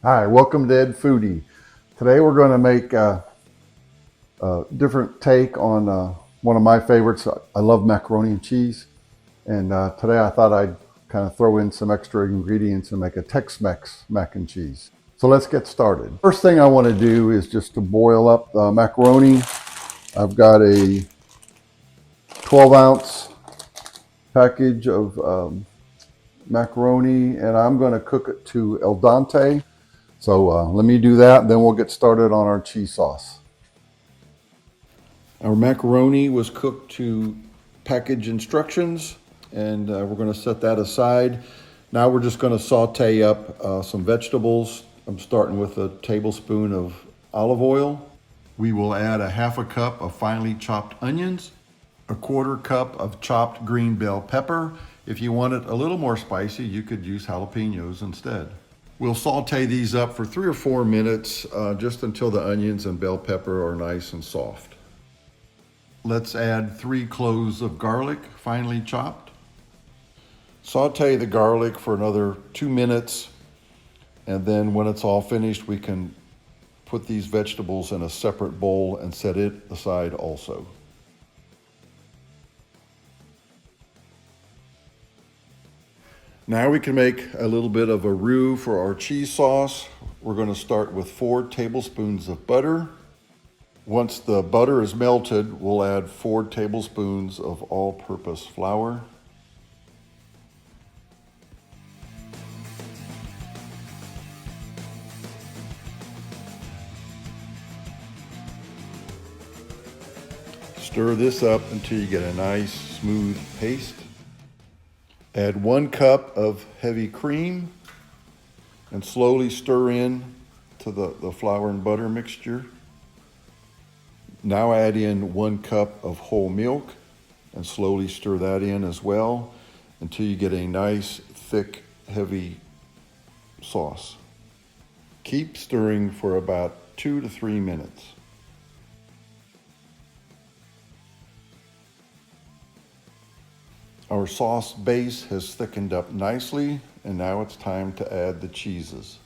Hi, welcome to Ed Foodie. Today we're going to make a different take on one of my favorites. I love macaroni and cheese, and today I thought I'd kind of throw in some extra ingredients and make a Tex-Mex mac and cheese. So let's get started. First thing I want to do is just to boil up the macaroni. I've got a 12-ounce package of macaroni, and I'm going to cook it to al dente. So let me do that, then we'll get started on our cheese sauce. Our macaroni was cooked to package instructions, and we're going to set that aside. Now we're just going to saute up some vegetables. I'm starting with a tablespoon of olive oil. We will add a half a cup of finely chopped onions, a quarter cup of chopped green bell pepper. If you want it a little more spicy, you could use jalapeños instead. We'll saute these up for 3 or 4 minutes, just until the onions and bell pepper are nice and soft. Let's add 3 cloves of garlic, finely chopped. Saute the garlic for another 2 minutes, and then when it's all finished, we can put these vegetables in a separate bowl and set it aside also. Now we can make a little bit of a roux for our cheese sauce. We're going to start with 4 tablespoons of butter. Once the butter is melted, we'll add 4 tablespoons of all-purpose flour. Stir this up until you get a nice smooth paste. Add 1 cup of heavy cream and slowly stir in to the flour and butter mixture. Now add in 1 cup of whole milk and slowly stir that in as well until you get a nice, thick, heavy sauce. Keep stirring for about 2 to 3 minutes. Our sauce base has thickened up nicely, and now it's time to add the cheeses.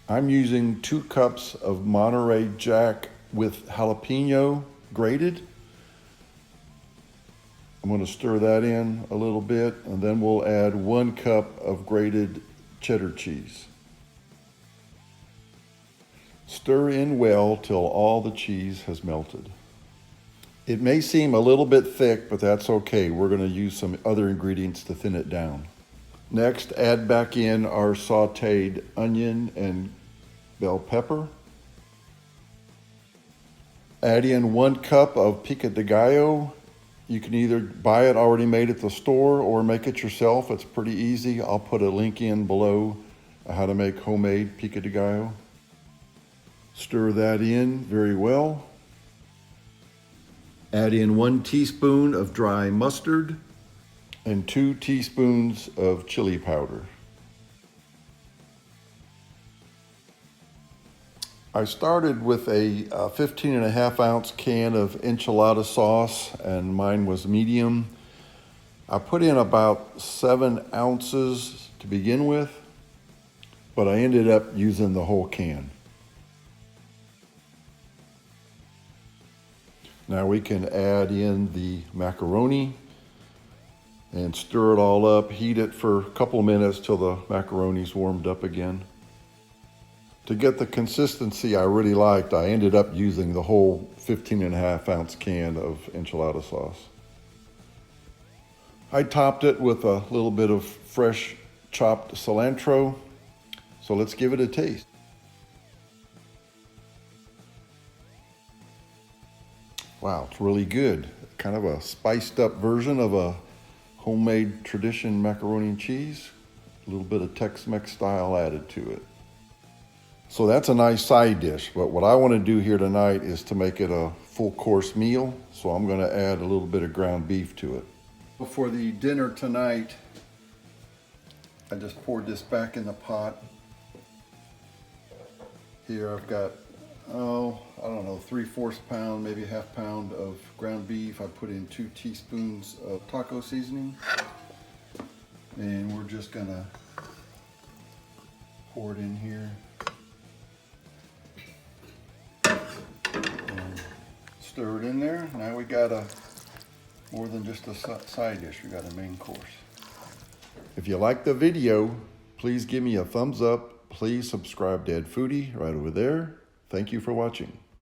I'm using 2 cups of Monterey Jack with jalapeno grated. I'm going to stir that in a little bit, and then we'll add 1 cup of grated cheddar cheese. Stir in well till all the cheese has melted. It may seem a little bit thick, but that's okay. We're going to use some other ingredients to thin it down. Next, add back in our sauteed onion and bell pepper. Add in 1 cup of pico de gallo. You can either buy it already made at the store or make it yourself. It's pretty easy. I'll put a link in below how to make homemade pico de gallo. Stir that in very well. Add in 1 teaspoon of dry mustard and 2 teaspoons of chili powder. I started with a 15.5-ounce can of enchilada sauce, and mine was medium. I put in about 7 ounces to begin with, but I ended up using the whole can. Now we can add in the macaroni and stir it all up, heat it for a couple of minutes till the macaroni's warmed up again. To get the consistency I really liked, I ended up using the whole 15.5-ounce can of enchilada sauce. I topped it with a little bit of fresh chopped cilantro, so let's give it a taste. Wow, it's really good. Kind of a spiced up version of a homemade tradition macaroni and cheese. A little bit of Tex-Mex style added to it. So that's a nice side dish, but what I want to do here tonight is to make it a full course meal. So I'm going to add a little bit of ground beef to it. For the dinner tonight, I just poured this back in the pot. Here I've got, I don't know, 3/4 pound, maybe ½ pound of ground beef. I put in 2 teaspoons of taco seasoning. And we're just gonna Pour it in here. And stir it in there. Now we got more than just a side dish. We got a main course. If you like the video, please give me a thumbs up. Please subscribe to Ed Foodie right over there. Thank you for watching.